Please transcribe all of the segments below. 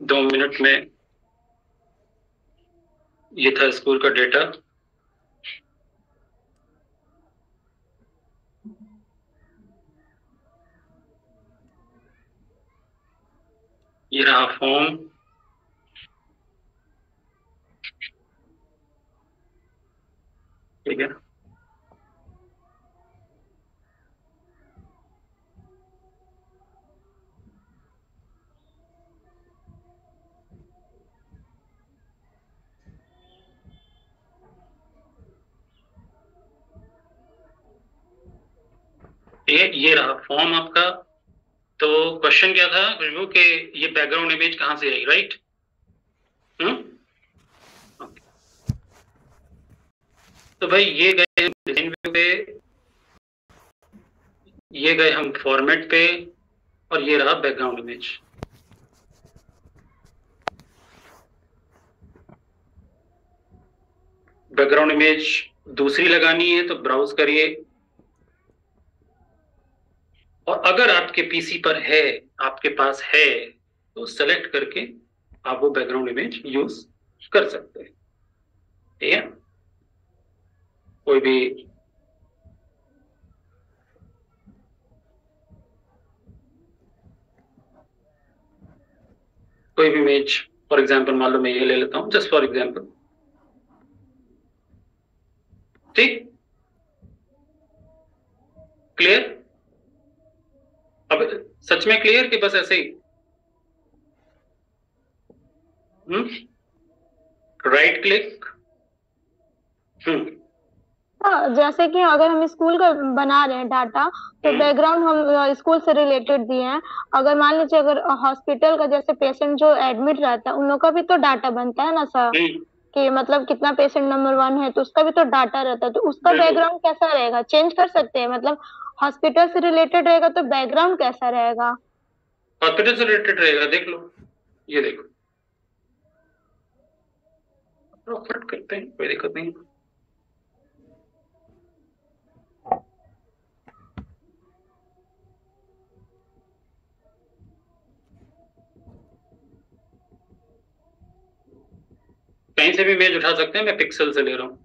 2 minute में ये था स्कूल का डेटा। ये रहा फॉर्म। ठीक है, ये रहा फॉर्म आपका। तो क्वेश्चन क्या था खुशबू के, ये बैकग्राउंड इमेज कहाँ से आई, राइट? तो भाई ये गए डिजाइन व्यू पे, ये गए हम फॉर्मेट पे, और ये रहा बैकग्राउंड इमेज। बैकग्राउंड इमेज दूसरी लगानी है तो ब्राउज करिए, और अगर आपके पीसी पर है, आपके पास है, तो सेलेक्ट करके आप वो बैकग्राउंड इमेज यूज कर सकते हैं। ठीक है, कोई भी इमेज, फॉर एग्जांपल मान लो मैं ये ले लेता हूं, जस्ट फॉर एग्जांपल। ठीक, क्लियर? अब सच में क्लियर कि बस ऐसे ही? Right click. हाँ, जैसे कि अगर हम स्कूल का बना रहे हैं डाटा, तो बैकग्राउंड हम स्कूल से रिलेटेड दिए हैं। अगर मान लीजिए अगर हॉस्पिटल का जैसे पेशेंट जो एडमिट रहता है, उन लोग का भी तो डाटा बनता है ना सर, कि मतलब कितना पेशेंट नंबर 1 है, तो उसका भी तो डाटा रहता है, तो उसका बैकग्राउंड कैसा रहेगा, चेंज कर सकते हैं? मतलब हॉस्पिटल से रिलेटेड रहेगा तो बैकग्राउंड कैसा रहेगा? हॉस्पिटल से रिलेटेड रहेगा, देख लो, ये देखो, कट करते हैं, कोई दिक्कत नहीं। कहीं से भी इमेज उठा सकते हैं, मैं पिक्सल से ले रहा हूं।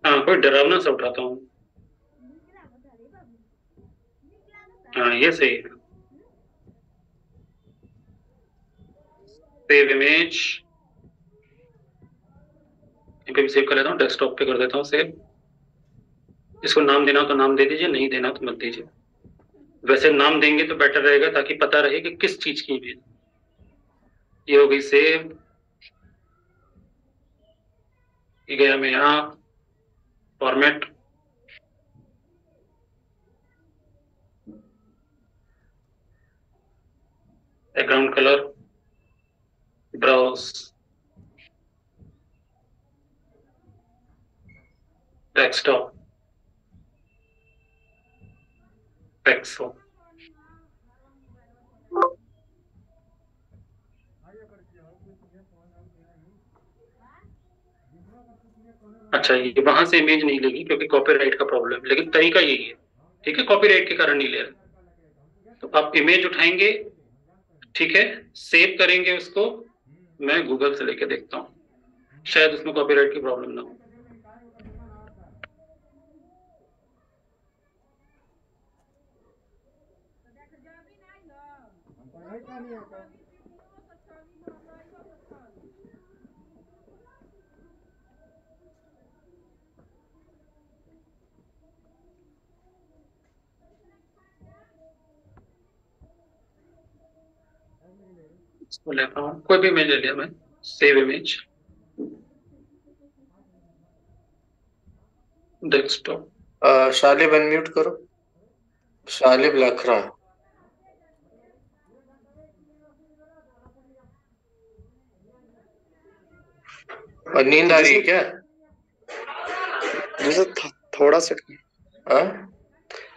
हाँ, कोई डरावना सा उठाता हूँ। हाँ, ये सही है। सेव इमेज, भी सेव कर लेता हूँ, डेस्कटॉप पे कर देता हूँ सेव। इसको नाम देना तो नाम दे दीजिए, नहीं देना तो मत दीजिए। वैसे नाम देंगे तो बेटर रहेगा, ताकि पता रहे कि किस चीज की इमेज। ये हो गई सेव। ये गया मैं यहाँ format, background colour, browse, desktop, टेक्सो। अच्छा, ये वहां से इमेज नहीं लेगी क्योंकि कॉपीराइट का प्रॉब्लम है, लेकिन तरीका यही है। ठीक है, कॉपीराइट के कारण नहीं ले रहे। तो आप इमेज उठाएंगे, ठीक है, सेव करेंगे उसको। मैं गूगल से लेके देखता हूँ, शायद उसमें कॉपीराइट की प्रॉब्लम ना हो। इसको लेता हूँ, कोई भी इमेज ले लिया मैं, सेव इमेज, डेस्कटॉप। शालिब अनम्यूट करो। शालिब लखरा। और नींद आ रही है क्या? जैसे थोड़ा सा, हाँ,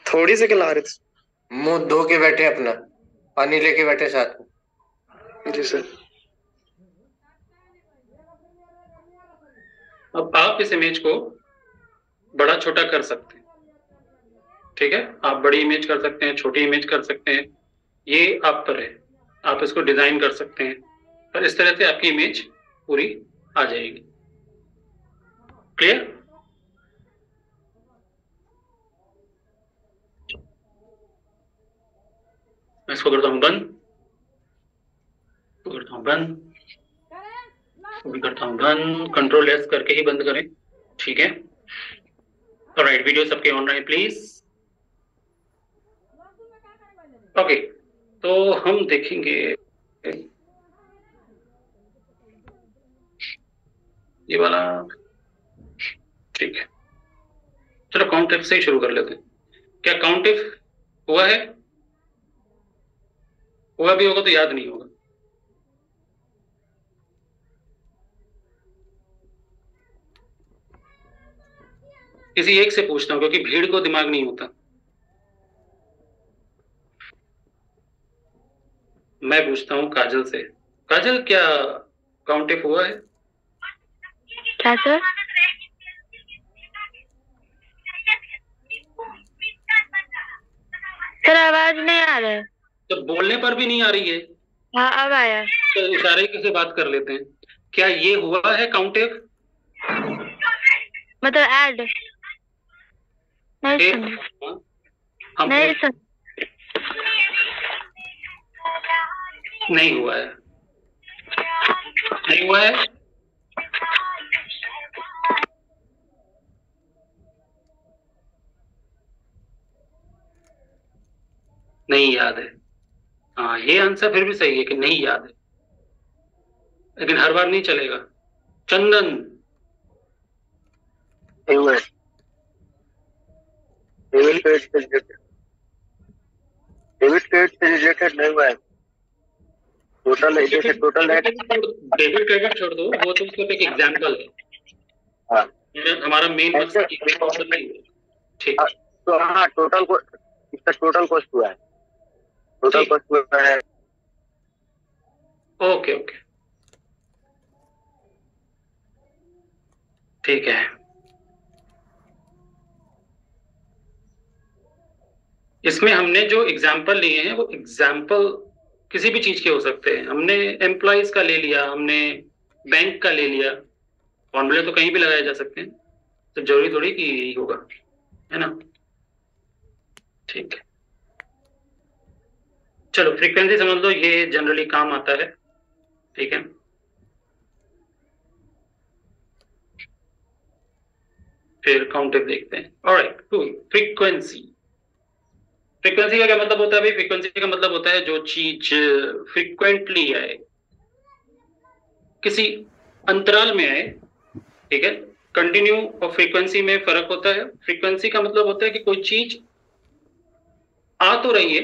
थोड़ी सी खिला रहे थे। मुंह धो के बैठे, अपना पानी लेके बैठे साथ में। जी सर। अब आप इस इमेज को बड़ा छोटा कर सकते हैं, ठीक है। आप बड़ी इमेज कर सकते हैं, छोटी इमेज कर सकते हैं, ये आप पर है। आप इसको डिजाइन कर सकते हैं, पर इस तरह से आपकी इमेज पूरी आ जाएगी। क्लियर? मैं इसको करता हूं बंद, करता हूं बंद, भी करता हूं बंद। कंट्रोल एस करके ही बंद करें, ठीक है। ऑलराइट, वीडियो सबके ऑन रहे प्लीज। ओके, तो हम देखेंगे ये वाला, ठीक है। चलो काउंट इफ से ही शुरू कर लेते हैं। क्या काउंट इफ हुआ है? हुआ भी होगा तो याद नहीं होगा। किसी एक से पूछता हूं क्योंकि भीड़ को दिमाग नहीं होता। मैं पूछता हूँ काजल से। काजल, क्या काउंट इफ हुआ है? क्या सर? सर आवाज नहीं आ रहा है। तो बोलने पर भी नहीं आ रही है? हाँ अब आया। तो इशारे से बात कर लेते हैं। क्या ये हुआ है काउंट इफ? मतलब ऐड नहीं सुन, हम नहीं सुन, नहीं हुआ है, नहीं हुआ है। नहीं याद है। हाँ, ये आंसर फिर भी सही है कि नहीं याद है, लेकिन हर बार नहीं चलेगा। चंदन, नहीं हुआ है। डेबिट क्रेडिट से रिलेटेड नहीं हुआ है। टोटल जैसे टोटल डेबिट क्रेडिट छोड़ दो, वो तो सिर्फ एक एग्जाम्पल है। हाँ, हमारा मेन मकसद नहीं है, ठीक। तो हाँ, टोटल को इसका टोटल कॉस्ट हुआ है। टोटल कॉस्ट हुआ है। ओके ओके, ठीक है। इसमें हमने जो एग्जाम्पल लिए हैं वो एग्जाम्पल किसी भी चीज के हो सकते हैं। हमने एम्प्लॉयज का ले लिया, हमने बैंक का ले लिया, फॉर्मूले तो कहीं भी लगाए जा सकते हैं, तो जरूरी थोड़ी कि यही होगा, है ना। ठीक है, चलो फ्रीक्वेंसी समझ लो, ये जनरली काम आता है, ठीक है। फिर काउंटर देखते हैं। Alright, frequency. फ्रीक्वेंसी का क्या मतलब होता है भाई? फ्रीक्वेंसी का मतलब होता है जो चीज फ्रीक्वेंटली आए, किसी अंतराल में आए, ठीक है। कंटिन्यू और फ्रीक्वेंसी में फर्क होता है। फ्रीक्वेंसी का मतलब होता है कि कोई चीज आ तो रही है,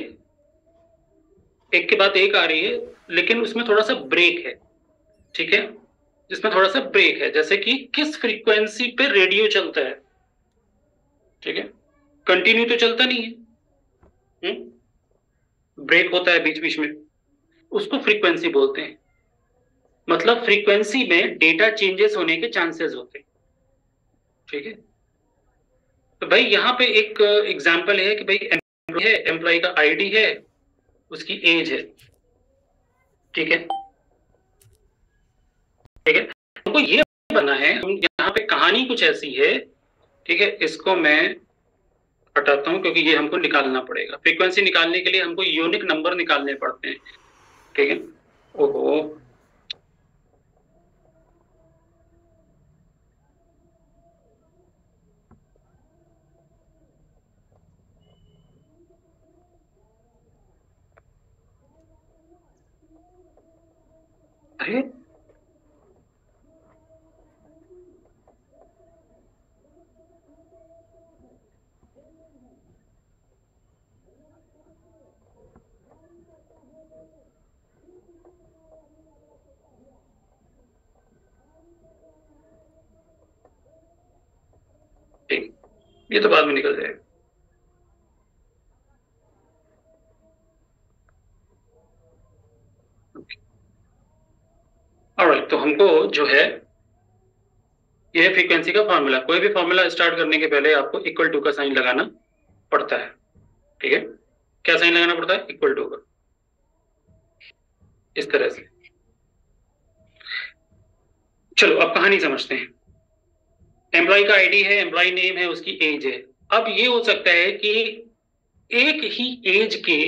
एक के बाद एक आ रही है, लेकिन उसमें थोड़ा सा ब्रेक है, ठीक है। जिसमें थोड़ा सा ब्रेक है, जैसे कि किस फ्रीक्वेंसी पे रेडियो चलता है, ठीक है। कंटिन्यू तो चलता नहीं है, ब्रेक होता है बीच बीच में, उसको फ्रीक्वेंसी बोलते हैं। मतलब फ्रीक्वेंसी में डेटा चेंजेस होने के चांसेस होते हैं, ठीक है। तो भाई यहाँ पे एक एग्जांपल है कि भाई है, एम्प्लॉय का आईडी है, उसकी एज है, ठीक है, ठीक है। हमको ये बना है, हम यहाँ पे कहानी कुछ ऐसी है, ठीक है। इसको मैं हटाता हूँ क्योंकि ये हमको निकालना पड़ेगा। फ्रीक्वेंसी निकालने के लिए हमको यूनिक नंबर निकालने पड़ते हैं, ठीक है। ओहो, अरे ये तो बाद में निकल जाएगा। ऑलराइट, तो हमको जो है ये फ्रीक्वेंसी का फॉर्मूला, कोई भी फॉर्मूला स्टार्ट करने के पहले आपको इक्वल टू का साइन लगाना पड़ता है। ठीक है, क्या साइन लगाना पड़ता है? इक्वल टू का, इस तरह से। चलो अब कहानी समझते हैं। एम्प्लॉय का आईडी है, एम्प्लॉय नेम है, उसकी एज है। अब ये हो सकता है कि एक ही एज के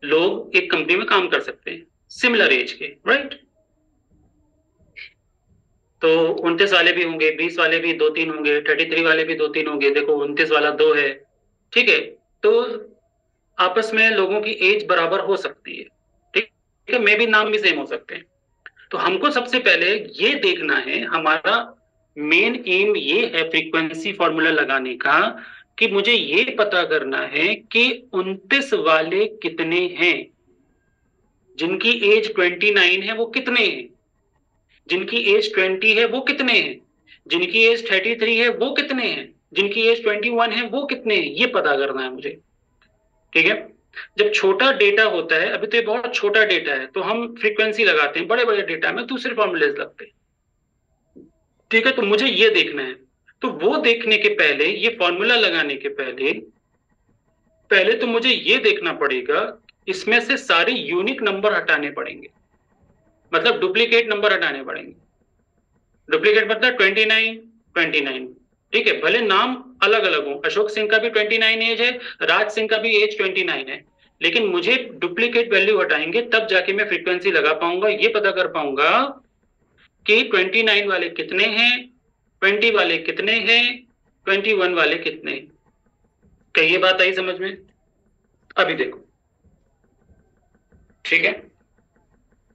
लोग एक कंपनी में काम कर सकते हैं, सिमिलर एज के, राइट? तो 29 वाले भी होंगे, 20 वाले भी 2-3 होंगे, 33 वाले भी 2-3 होंगे। देखो 29 वाला 2 है, ठीक है? तो आपस में लोगों की एज बराबर हो सकती है, ठीक है? मे भी नाम भी सेम हो सकते हैं। तो हमको सबसे पहले ये देखना है, हमारा मेन एम ये है फ्रीक्वेंसी फॉर्मूला लगाने का, कि मुझे ये पता करना है कि 29 वाले कितने हैं, जिनकी एज 29 है वो कितने हैं, जिनकी एज 20 है वो कितने हैं, जिनकी एज 33 है वो कितने हैं, जिनकी एज 21 है वो कितने हैं, ये पता करना है मुझे। ठीक है? जब छोटा डेटा होता है, अभी तो ये बहुत छोटा डेटा है, तो हम फ्रीक्वेंसी लगाते हैं। बड़े बड़े डेटा में दूसरे फॉर्मूले लगते हैं। ठीक है, तो मुझे ये देखना है। तो वो देखने के पहले, ये फॉर्मूला लगाने के पहले तो मुझे ये देखना पड़ेगा, इसमें से सारे यूनिक नंबर हटाने पड़ेंगे, मतलब डुप्लीकेट नंबर हटाने पड़ेंगे। डुप्लीकेट मतलब 29। ठीक है, भले नाम अलग अलग हो, अशोक सिंह का भी 29 एज है, राज सिंह का भी एज 29 है, लेकिन मुझे डुप्लीकेट वैल्यू हटाएंगे, तब जाके मैं फ्रीक्वेंसी लगा पाऊंगा, ये पता कर पाऊंगा कि 29 वाले कितने हैं, 20 वाले कितने हैं, 21 वाले कितने हैं। क्या ये बात आई समझ में? अभी देखो, ठीक है,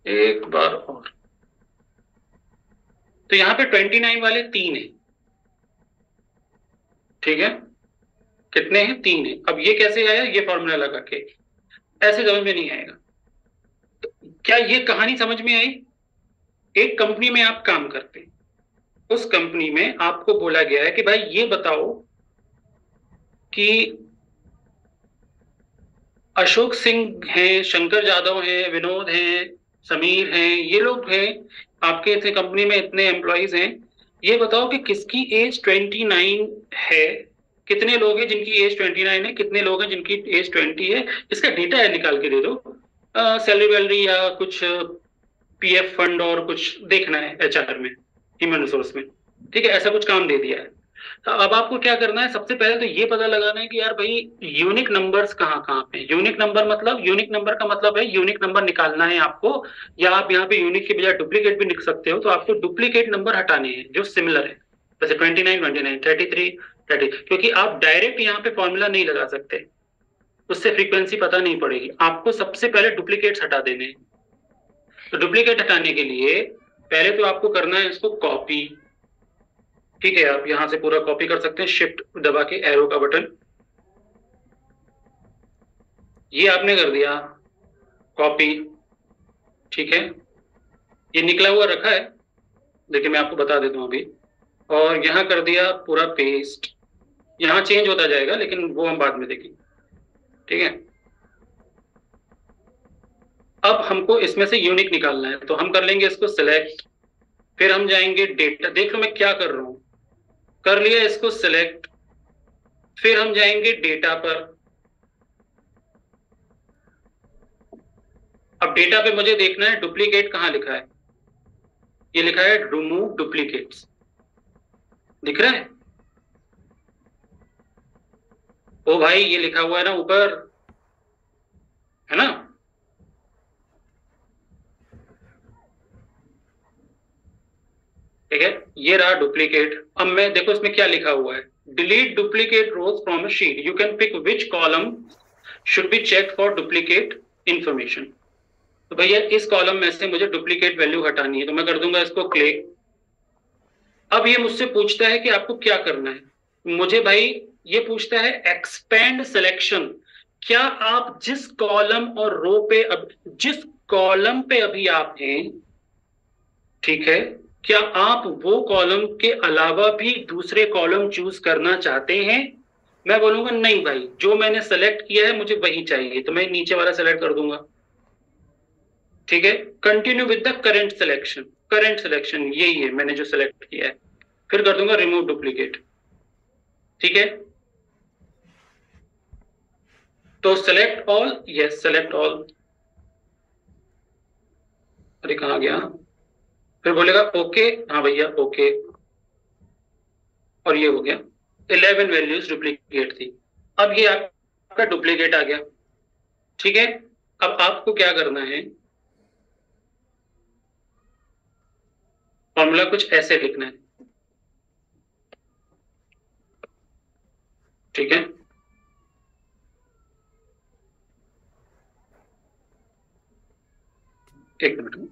एक बार और। तो यहां पे 29 वाले 3 है, ठीक है? कितने हैं? 3 है। अब ये कैसे आया? ये फॉर्मूला लगा के। ऐसे समझ में नहीं आएगा। तो क्या ये कहानी समझ में आई? एक कंपनी में आप काम करते हैं, उस कंपनी में आपको बोला गया है कि भाई ये बताओ कि अशोक सिंह हैं, शंकर यादव हैं, विनोद हैं, समीर हैं, ये लोग हैं, आपके इतने कंपनी में इतने एम्प्लॉइज हैं, ये बताओ कि किसकी एज 29 है, कितने लोग हैं जिनकी एज 29 है, कितने लोग हैं जिनकी एज 20 है। इसका डेटा है, निकाल के दे दो। सैलरी वैलरी या कुछ पीएफ फंड और कुछ देखना है एचआर में, ह्यूमन रिसोर्स में। ठीक है, ऐसा कुछ काम दे दिया है। तो अब आपको क्या करना है? सबसे पहले तो ये पता लगाना है कि यार भाई यूनिक नंबर्स कहाँ कहाँ पे। यूनिक नंबर मतलब, यूनिक नंबर का मतलब है यूनिक नंबर निकालना है आपको, या आप यहाँ पे यूनिक के बजाय डुप्लीकेट भी लिख सकते हो। तो आपको डुप्लीकेट नंबर हटाने हैं जो सिमिलर है, जैसे 29, 33, 30, क्योंकि आप डायरेक्ट यहाँ पे फॉर्मूला नहीं लगा सकते, उससे फ्रीक्वेंसी पता नहीं पड़ेगी। आपको सबसे पहले डुप्लीकेट्स हटा देने हैं। तो डुप्लीकेट हटाने के लिए पहले तो आपको करना है इसको कॉपी। ठीक है, आप यहां से पूरा कॉपी कर सकते हैं, शिफ्ट दबा के एरो का बटन, ये आपने कर दिया कॉपी। ठीक है, ये निकला हुआ रखा है, देखिए मैं आपको बता देता हूं अभी। और यहां कर दिया पूरा पेस्ट, यहां चेंज होता जाएगा लेकिन वो हम बाद में देखेंगे। ठीक है, अब हमको इसमें से यूनिक निकालना है, तो हम कर लेंगे इसको सिलेक्ट, फिर हम जाएंगे डेटा। देख लो मैं क्या कर रहा हूं, कर लिया इसको सिलेक्ट, फिर हम जाएंगे डेटा पर। अब डेटा पे मुझे देखना है डुप्लीकेट कहां लिखा है। ये लिखा है रिमूव डुप्लीकेट्स, दिख रहा है? ओ भाई, ये लिखा हुआ है ना ऊपर, है ना? ठीक है, ये रहा डुप्लीकेट। अब मैं देखो इसमें क्या लिखा हुआ है, delete duplicate rows from a sheet, you can pick which column should be check for duplicate information. तो भैया इस कॉलम में से मुझे डुप्लीकेट वैल्यू हटानी है, तो मैं कर दूंगा इसको क्लिक। अब ये मुझसे पूछता है कि आपको क्या करना है। मुझे भाई ये पूछता है एक्सपेंड सिलेक्शन, क्या आप जिस कॉलम और रो पे, अब जिस कॉलम पे अभी आप हैं, ठीक है, क्या आप वो कॉलम के अलावा भी दूसरे कॉलम चूज करना चाहते हैं? मैं बोलूंगा नहीं भाई, जो मैंने सेलेक्ट किया है मुझे वही चाहिए, तो मैं नीचे वाला सेलेक्ट कर दूंगा। ठीक है, continue with the current selection. Current selection यही है मैंने जो सेलेक्ट किया है, फिर कर दूंगा रिमूव डुप्लीकेट। ठीक है, तो select all, yes select all. अरे कहाँ गया, फिर बोलेगा ओके, हाँ भैया ओके, और ये हो गया। 11 वैल्यूज डुप्लीकेट थी, अब ये आपका डुप्लीकेट आ गया। ठीक है, अब आपको क्या करना है, फॉर्मूला कुछ ऐसे लिखना है। ठीक है, एक मिनट।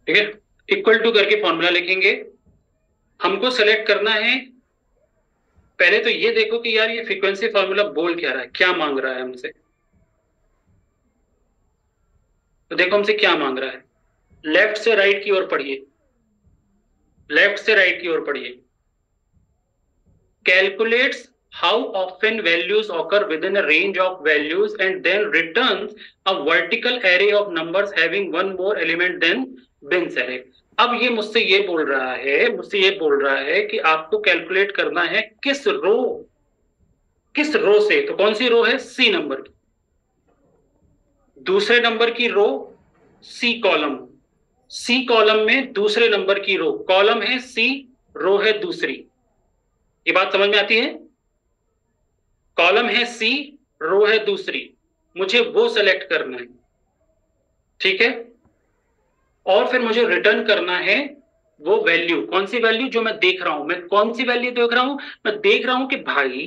ठीक है, इक्वल टू करके फॉर्मूला लिखेंगे। हमको सेलेक्ट करना है, पहले तो ये देखो कि यार ये फ्रीक्वेंसी फॉर्मूला बोल क्या रहा है, क्या मांग रहा है हमसे। तो देखो हमसे क्या मांग रहा है, लेफ्ट से राइट की ओर पढ़िए, लेफ्ट से राइट की ओर पढ़िए। Calculates how often values occur within a range of values and then returns a vertical array of numbers having one more element than bins array। अब ये मुझसे ये बोल रहा है कि आपको कैलकुलेट करना है किस रो से, तो कौन सी रो है, सी नंबर की, दूसरे नंबर की रो, सी कॉलम, सी कॉलम में दूसरे नंबर की रो, कॉलम है सी, रो है दूसरी। ये बात समझ में आती है, कॉलम है सी, रो है दूसरी, मुझे वो सेलेक्ट करना है। ठीक है, और फिर मुझे रिटर्न करना है वो वैल्यू, कौन सी वैल्यू, जो मैं देख रहा हूं। मैं कौन सी वैल्यू देख रहा हूं, मैं देख रहा हूं कि भाई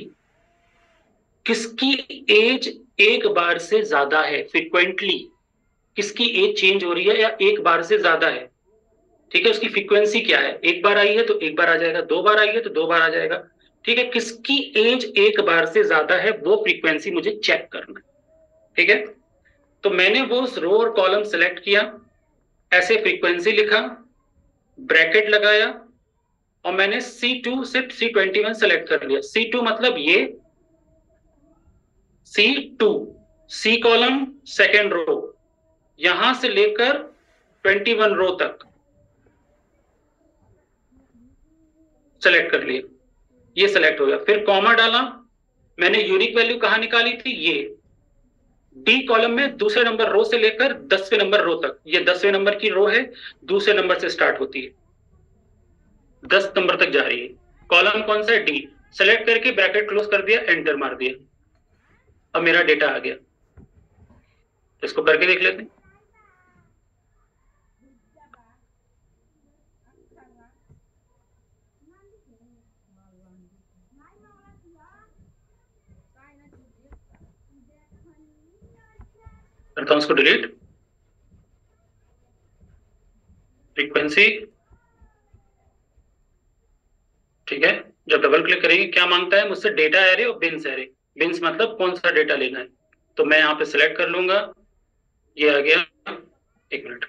किसकी एज एक बार से ज्यादा है, फ्रीक्वेंटली किसकी एज चेंज हो रही है या एक बार से ज्यादा है। ठीक है, उसकी फ्रीक्वेंसी क्या है, एक बार आई है तो एक बार आ जाएगा, दो बार आई है तो दो बार आ जाएगा। ठीक है, किसकी एज एक बार से ज्यादा है वो फ्रीक्वेंसी मुझे चेक करना है। ठीक है, तो मैंने वो रो और कॉलम सेलेक्ट किया, ऐसे फ्रीक्वेंसी लिखा, ब्रैकेट लगाया, और मैंने C2 से C21 सेलेक्ट कर लिया। C2 मतलब ये C2, सी कॉलम सेकेंड रो, यहां से लेकर 21 रो तक सेलेक्ट कर लिया, ये सेलेक्ट हो गया। फिर कॉमा डाला, मैंने यूनिक वैल्यू कहां निकाली थी, ये डी कॉलम में दूसरे नंबर रो से लेकर 10वें नंबर रो तक, ये 10वें नंबर की रो है, दूसरे नंबर से स्टार्ट होती है, 10 नंबर तक जा रही है। कॉलम कौन सा है, डी, सेलेक्ट करके ब्रैकेट क्लोज कर दिया, एंटर मार दिया, अब मेरा डेटा आ गया। इसको करके देख लेते हैं। करता हूं उसको डिलीट, फ्रीक्वेंसी। ठीक है, जब डबल क्लिक करेंगे क्या मांगता है मुझसे, डेटा एरे और बिन्स एरे। बिन्स मतलब कौन सा डेटा लेना है, तो मैं यहाँ पे सिलेक्ट कर लूंगा, ये आ गया। एक मिनट,